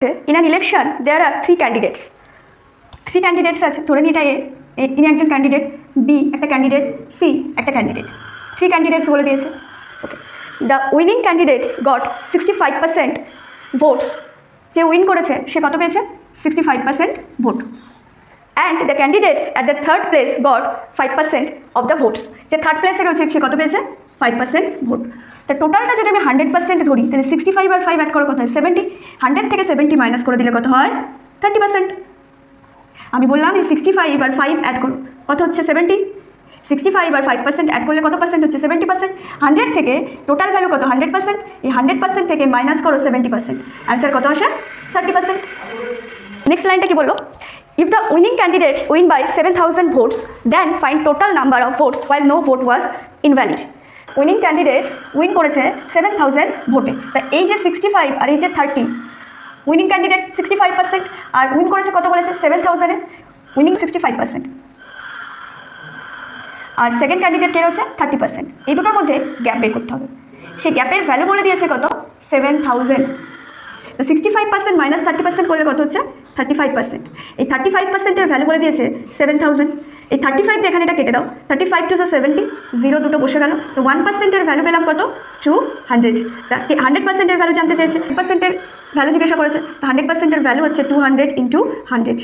In an election, there are three candidates. Three candidates আছে ধরে নিই এটা এ ইনি একজন ক্যান্ডিডেট, বি একটা ক্যান্ডিডেট, সি একটা ক্যান্ডিডেট। থ্রি ক্যান্ডিডেটস বলে দিয়েছে। Okay, the winning candidates got 65% votes. যে উইন করেছে সে কত পেয়েছে? 65% vote. And the candidates at the third place got 5% of the votes. যে থার্ড প্লেসে রয়েছে সে কত পেয়েছে? 5% ভোট। তো টোটালটা যদি আমি 100% ধরি তাহলে 65 আর 5 অ্যাড করে কত হয়? 70। 100 থেকে 70 মাইনাস করে দিলে কত হয়? 30%। আমি বললাম এই 65 আর 5 অ্যাড করো, কত হচ্ছে? 70। 65 আর 5% অ্যাড করলে কত পার্সেন্ট হচ্ছে? 70%। 100 থেকে টোটাল ভ্যালু কত? 100%। এই 100% থেকে মাইনাস করো 70%, অ্যান্সার কত আসে? 30%। নেক্সট লাইনটা কি বললো? If the winning candidates win by 7,000 votes, then find total number of votes while no vote was invalid. Winning candidates win করেছে 7,000 ভোটে। তা এই যে 65 আর এই যে 30, উইনিং ক্যান্ডিডেট 65% আর উইন করেছে কত বলেছে? 7,000-এ। উইনিং 65% আর সেকেন্ড ক্যান্ডিডেট কে রয়েছে? 30%। এই দুটোর মধ্যে গ্যাপ বের করতে হবে। সেই গ্যাপের ভ্যালু বলে দিয়েছে কত? 7,000। তো 65% মাইনাস 30% করলে কত হচ্ছে? 35%। এই 35%-এর ভ্যালু বলে দিয়েছে 7,000। এই 35 দিয়ে এখানে এটা কেটে দাও, 35 টু 70, 0 দুটো বসে গেল। তো 1%-এর ভ্যালু পেলাম কত? 200। 100%-এর ভ্যালু জানতে চেয়েছে, 100%-এর ভ্যালু জিজ্ঞাসা করেছে। তো 100%-এর ভ্যালু হচ্ছে 200 ইন্টু 100।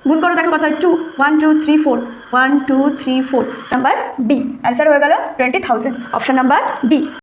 গুণ করো, দেখো কত হয়? 2 1 2 3 4 1 2 3 4। নাম্বার বি, অ্যান্সার হয়ে গেল 20,000। Option number B.